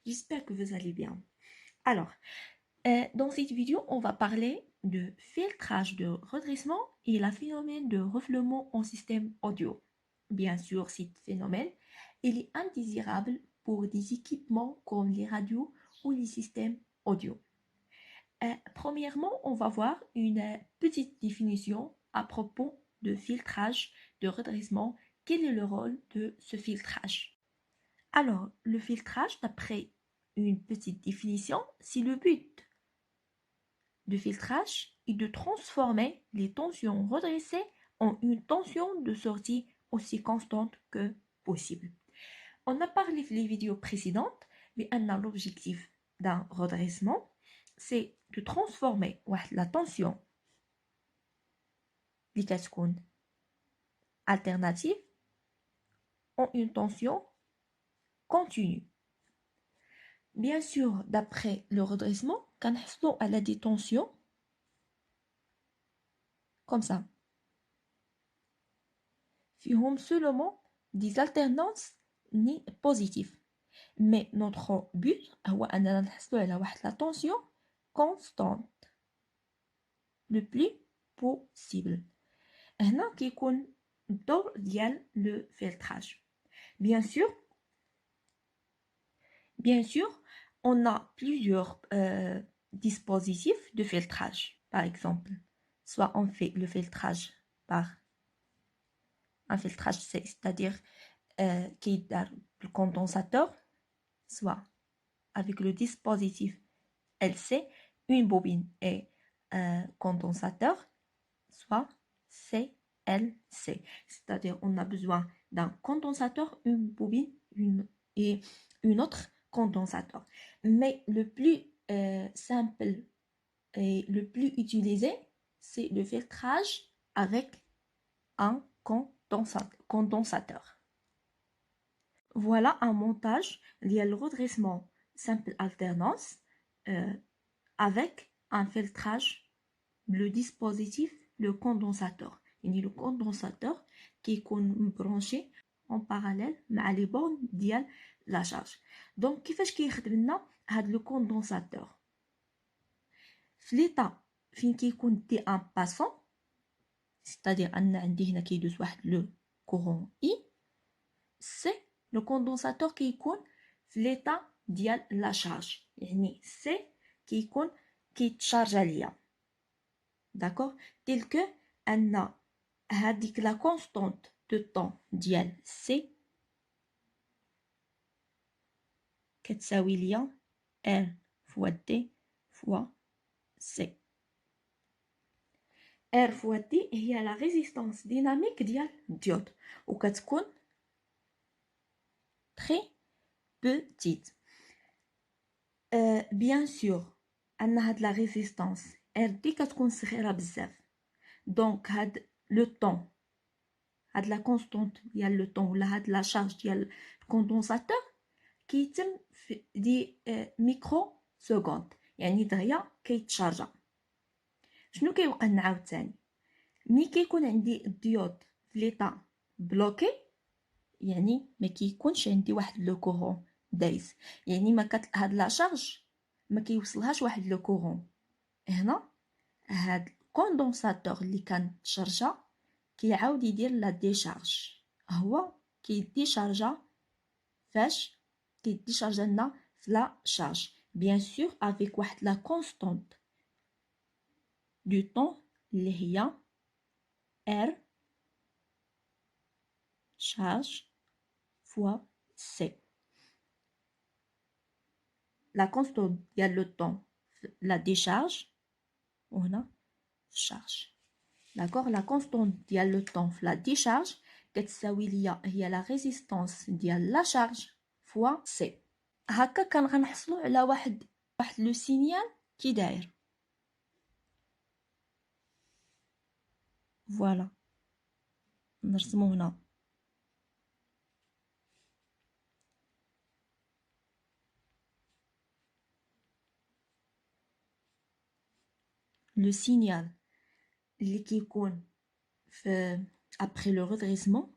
J'espère que vous allez bien. Alors, dans cette vidéo, on va parler de filtrage de redressement et le phénomène de refoulement en système audio. Bien sûr, ce phénomène, il est indésirable pour des équipements comme les radios ou les systèmes audio. Premièrement, on va voir une petite définition à propos de filtrage de redressement. Quel est le rôle de ce filtrage? Alors, le filtrage, d'après une petite définition, c'est le but de filtrage est de transformer les tensions redressées en une tension de sortie aussi constante que possible. On a parlé dans les vidéos précédentes, mais l'objectif d'un redressement, c'est de transformer la tension qui est alternative en une tension continue. Bien sûr, d'après le redressement, quand on a des tensions comme ça, فيهم seulement des alternances ni positives. Mais notre but هو أننا نحصلوا على واحد la tension constante le plus possible. هنا كيكون الدور ديال le filtrage. Bien sûr, on a plusieurs dispositifs de filtrage. Par exemple, soit on fait le filtrage par un filtrage C, c'est-à-dire qui est le condensateur, soit avec le dispositif LC, une bobine et un condensateur, soit CLC. C'est-à-dire on a besoin d'un condensateur, une bobine et une autre condensateur. Mais le plus simple et le plus utilisé, c'est le filtrage avec un condensateur. Voilà un montage lié au redressement simple alternance avec un filtrage, le dispositif, le condensateur. Il y a le condensateur qui est branché en parallèle مع les bornes ديال la charge. Donc كيفاش كيخدم لنا هذا le condensateur؟ في l'état فين كيكون دي ان باسون، c'est-à-dire ان عندي هنا كيدوز واحد لو كورون اي، سي لو كوندونساتور كيكون في l'état ديال لا شارج، يعني سي كيكون كيتشارج عليا. داكوغ تيل كو ان هاديك لا كونستانت دو طون ديال سي كتساوي ليا ار فوا دي فوا سي. R fois D هي la résistance dynamique ديال الديود وكتكون très petite. Bien sûr أن هاد la résistance RD كتكون صغيرة بزاف، دونك هاد لو طون، هاد لا كونستانت ديال لو طون ولا هاد لا شارج ديال الكوندونساتور كيتم في دي ميكرو سكوند، يعني دغيا كيتشارجا. شنو كيوقع لنا عاوتاني ملي كيكون عندي الديود في ليطا بلوكي، يعني ما كيكونش عندي واحد لو كورون دايز، يعني ما هاد لا شارج ما كيوصلهاش واحد لو كورون. هنا هاد الكوندونساتور اللي كان تشارجا كيعاود يدير لا ديشارج، هو كيديشارجا فاش كيديشارجا لنا في لا شارج، بيان سور افيك واحد لا كونستانت دو طون اللي هي R charge fois C. La constante il y a le temps, la décharge, on a charge. D'accord? La constante il y a le temps, la décharge, il y a la résistance ديال la charge fois C. هكا كنحصلوا على واحد لو سينيال كي داير. فوالا نرسمو هنا. Le signal اللي كيكون في après le redressement,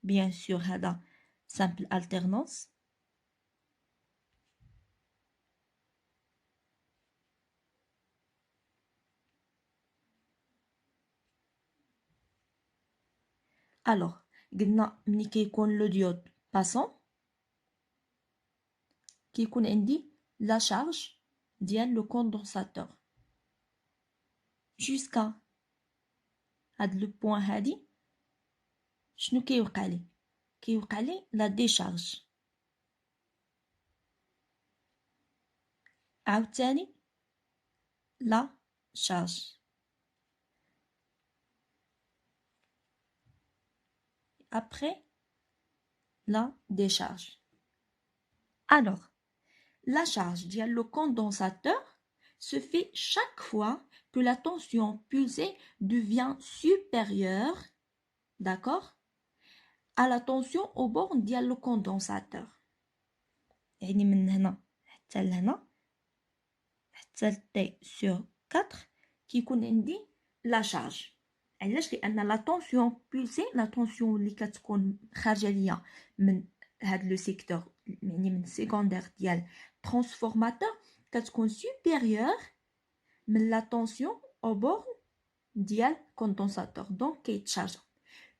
bien sûr هذا simple alternance Alors, قلنا ملي كيكون لو ديود باسون كيكون عندي لا شارج ديال لو كوندونساتور جوسكا هاد لو بوين هادي. شنو كيوقع لي؟ كيوقع لي لا ديشارج. عاوتاني لا شارج. Après la décharge. Alors, la charge ديال le condensateur se fait chaque fois que la tension pulsée devient supérieure, d'accord, à la tension au bord ديال le condensateur. يعني من هنا حتى لهنا حتى ل T sur 4 كيكون عندي لا شارج. علاش؟ لان لا طونسيون بولسي، لا طونسيون اللي كتكون خارجه ليا من هاد لو سيكتور، يعني من سيكوندير ديال ترانسفورماتور، كتكون سوبيريور من لا طونسيون او بورن ديال كوندونساتور. دونك كيتشارجا.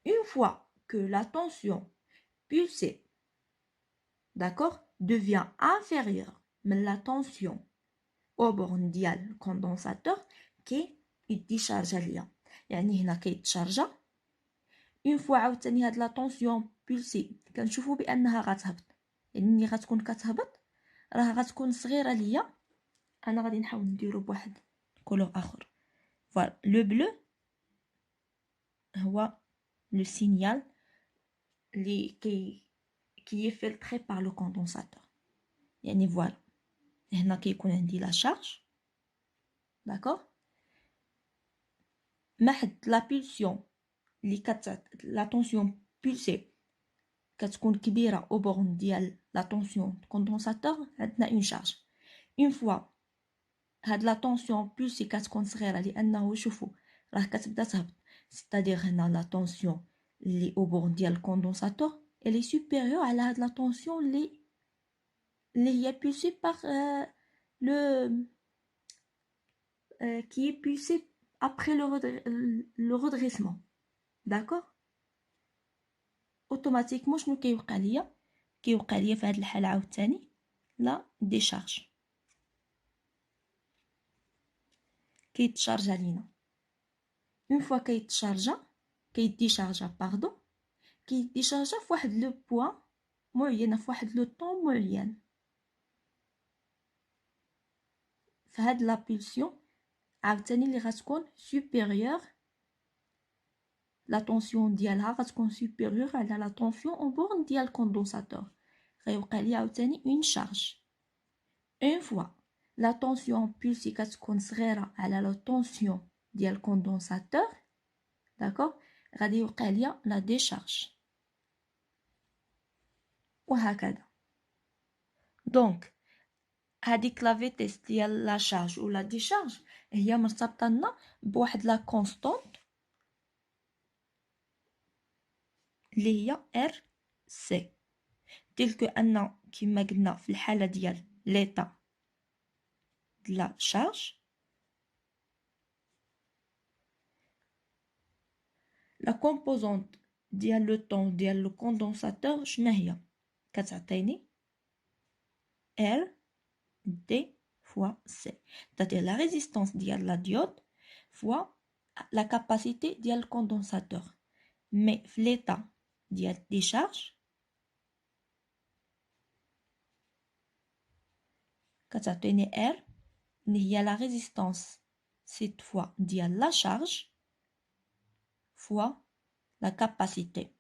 اون فوا كو لا طونسيون pulsée, d'accord, devient inférieure من la tension au borne ديال condensateur كيتشارجا ليا. يعني هنا كيتشارجا. اون فوا عاوتاني هاد لا طونسيون بولسي كنشوفو بانها غتهبط، يعني ملي غتكون كتهبط راه غتكون صغيره ليا. انا غادي نحاول نديرو بواحد كولور اخر. فوالا لو بلو هو لو سينيال لي كي فلتري بار لو كوندونساتور. يعني فوالا هنا كيكون عندي لا شارج، داكوغ، مع حد لا بولسيون اللي لا طونسيون بولسي كتكون كبيره او بورن ديال لا طونسيون كوندونساتور، عندنا اون شارج. اون فوا هاد لا طونسيون بولسي كتكون صغيره لانه شوفوا راه كتبدا تهبط، ستادير هنا لا طونسيون اللي او بورن ديال الكوندونساتور الي سوبيريور على هاد لا طونسيون اللي هي بولسي باغ لو qui est pulsé après le redressement, d'accord. اوتوماتيكمون شنو كيوقع ليا؟ كيوقع ليا في هاد الحاله عاوتاني لا ديشارج، كيتشارجا لينا. اون فوا كيديشارجا باردون، كيديشارجا فواحد لو بوين معين، فواحد لو طون معين. فهاد لا بولسيون عاوتاني اللي غتكون سوبيريور، لا طونسيون ديالها غتكون سوبيريور على لا طونسيون اون بورن ديال الكوندونساتور، غيوقع ليا عاوتاني اون شارج. اون فوا لا طونسيون بولسي كتكون صغيره على لا طونسيون ديال الكوندونساتور، داكوغ، غادي يوقع ليا لا ديشارج، وهكذا. دونك هاديك لا فيتيس ديال لا شارج ولا ديشارج هي مرتبطه لنا بواحد لا كونستونت اللي هي ار سي، تلك ان كما قلنا في الحاله ديال ليتا de la charge. La composante ديال le temps ديال le condensateur شنو هي؟ كتعطيني R D fois C، c'est-à-dire la résistance ديال la diode fois la capacité ديال le condensateur. Mais في l'état ديال décharge كتعطيني R اللي هي la résistance cette fois ديال la charge fois la capacité.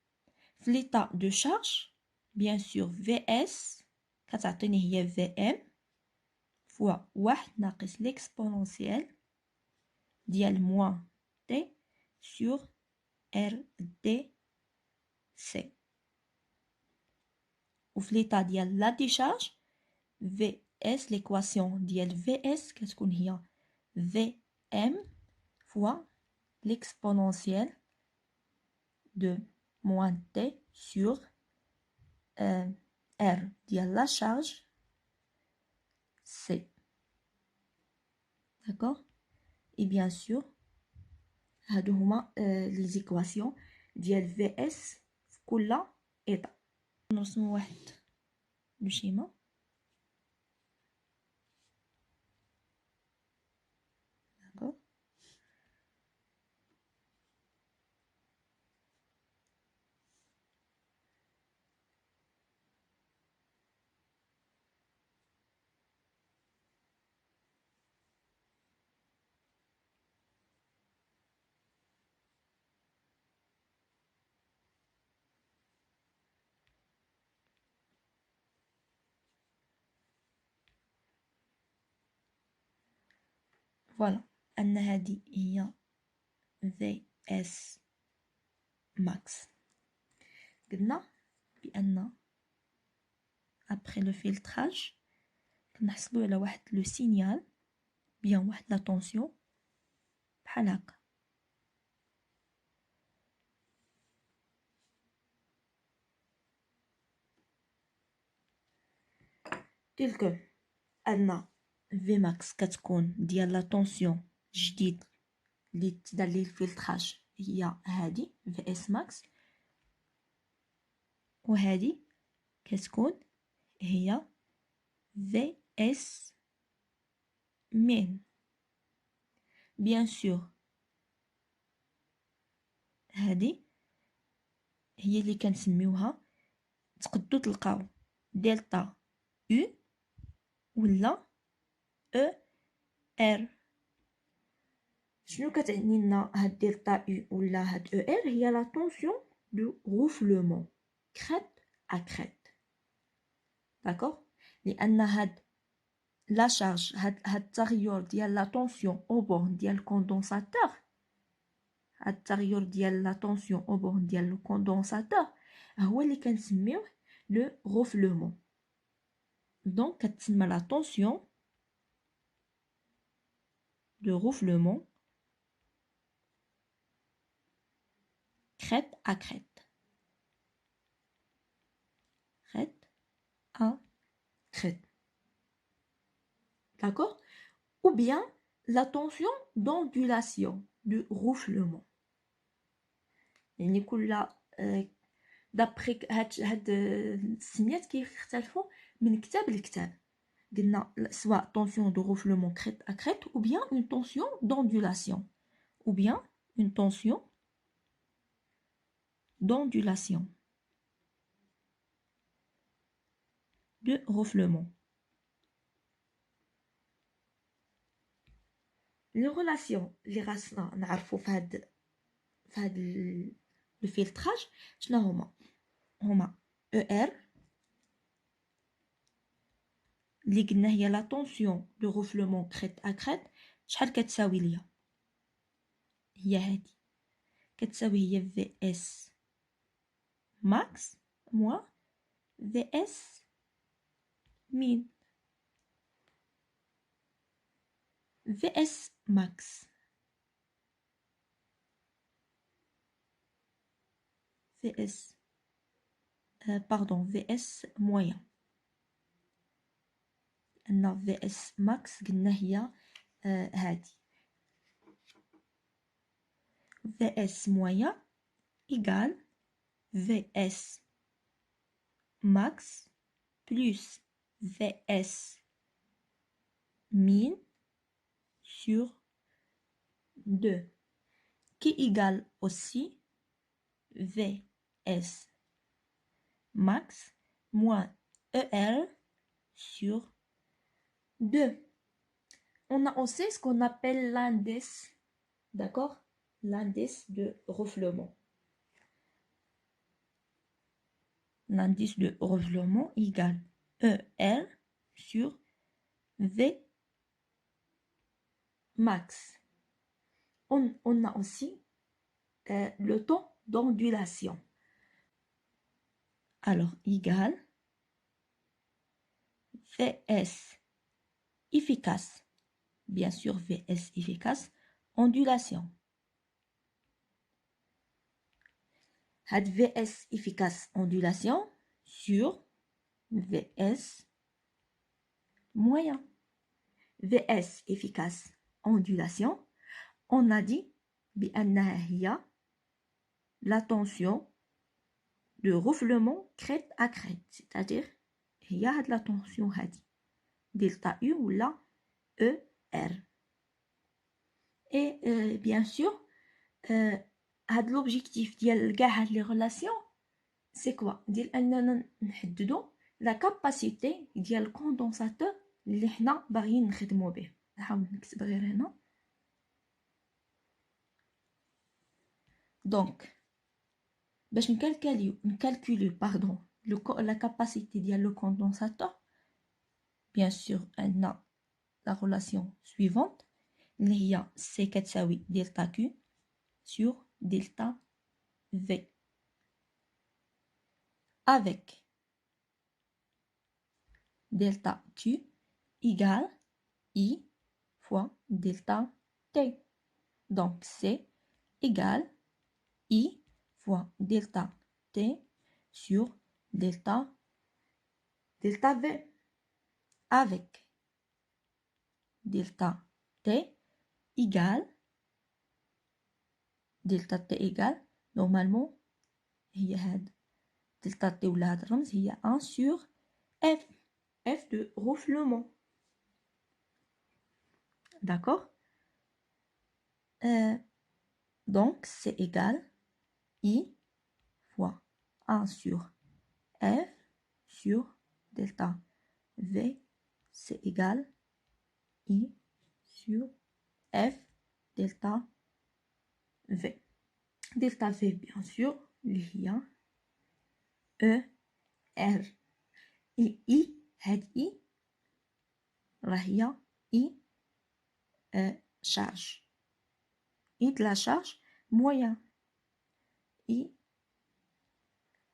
في l'état de charge, bien sûr, VS كتعطيني هي VM fois 1 ناقص l'exponentielle ديال moins T sur RDC. وفي l'état ديال la décharge, VS l'équation ديال VS كتكون هي VM fois l'exponentielle de moins T sur R ديال la charge C. D'accord. Et bien sûr هادو هما les équations ديال في اس في كل ايطا. نرسمو واحد لو شيما. داكوغ. فوالا أن هذه هي في اس ماكس. قلنا بأن après le filtrage كنحصلو على واحد لو سينيال بيان واحد لا طونسيون بحال هكا. تلك أن في ماكس كتكون ديال لا طونسيون جديد اللي تدار ليه الفلتراج هي هادي في اس ماكس، وهادي كتكون هي في اس مين. بيان سور هادي هي اللي كنسميوها، تقدو تلقاو دلتا او ولا او ار. شنو كتعني لنا هاد دلتا او ولا هاد او ار؟ هي لا طونسيون دو غوفلومون كريت ا كريت. داكوغ. لان هاد لا شارج هاد التغير ديال لا طونسيون او بورن ديال الكوندونساتور، هاد التغير ديال لا طونسيون او بورن ديال الكوندونساتور هو اللي كنسميوه لو غوفلومون. دونك كتسمى لا طونسيون دو غوفلومون crête à crête. Crête à crête. D'accord? Ou bien la tension d'ondulation, de roufflement. يعني كل d'après هاد السميات كيختلفوا من كتاب لكتاب. قلنا soit tension de roufflement crête à crête ou bien une tension d'ondulation ou bien une tension d'ondulation de roufflement. لي غولاسيون اللي غاسنا نعرفو في هاد الفلتراج شنو هما او ار اللي قلنا هي لا طونسيون دو غوفلومون كريت ا كريت. شحال كتساوي ليا؟ هي هادي كتساوي هي في اس ماكس موا في اس مين. في اس ماكس في اس باردون في اس مويان. أن في اس ماكس قلنا هي هادي في اس مويان إيكال في اس max plus VS min sur 2 qui égale aussi VS max moins EL sur 2. On a aussi ce qu'on appelle l'indice, d'accord? L'indice de refoulement. L'indice de refoulement égale EL sur V max. On a aussi le temps d'ondulation. Alors, égale VS efficace. Bien sûr, VS efficace. Ondulation. Had VS efficace ondulation sur VS moyen. VS efficace ondulation. On a dit بأنها هي la tension de refoulement crête à crête, c'est-à-dire هي هاد la tension هادي delta U ou la ER. Et bien sûr, l'objectif de les relations, c'est quoi? ديال أننا نحددو la capacité ديال الكوندنساتور اللي حنا باغيين نخدمو به. نحاول نكتب غير هنا. دونك باش نكالكوليو la capacité ديال le condensateur, bien sûr on a la relation suivante اللي هي C كتساوي delta Q sur delta V avec delta Q égale I fois delta T. Donc C égale I fois delta T sur delta V avec delta T égale normalement هي هاد delta T ولا هاد الرمز هي 1 sur F de refoulement. D'accord? Donc c'est égal I fois 1 sur F sur delta V, c'est égal I sur F delta V. Delta V, bien sûr, il y a E, R. Et I, had I, rahia, I, charge. I de la charge, moyen. I,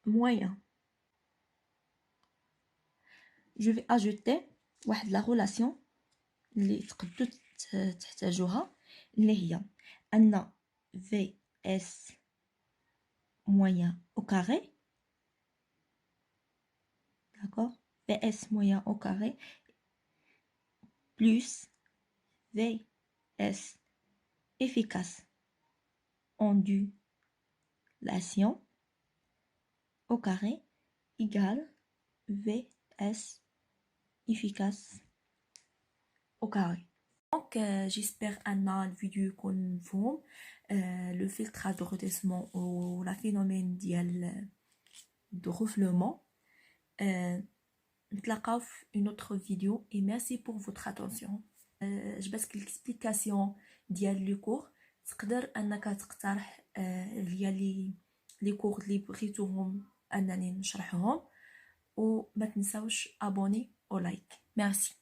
moyen. Je vais ajouter la relation اللي تقدروا تحتاجوها اللي هي أن VS moyen au carré, d'accord, VS moyen au carré plus VS efficace ondulation au carré égale VS efficace au carré. Donc j'espère أن الفيديو يكون مفهوم. Le filtrage de redressement ou la phénomène de refoulement. نتلاقاو في une autre vidéo et merci pour votre attention. عجبتك l'explication ديال لي كور تقدر انك تقترح لي كور اللي بغيتوهم انني نشرحهم وما تنساوش ابوني او لايك. ميرسي.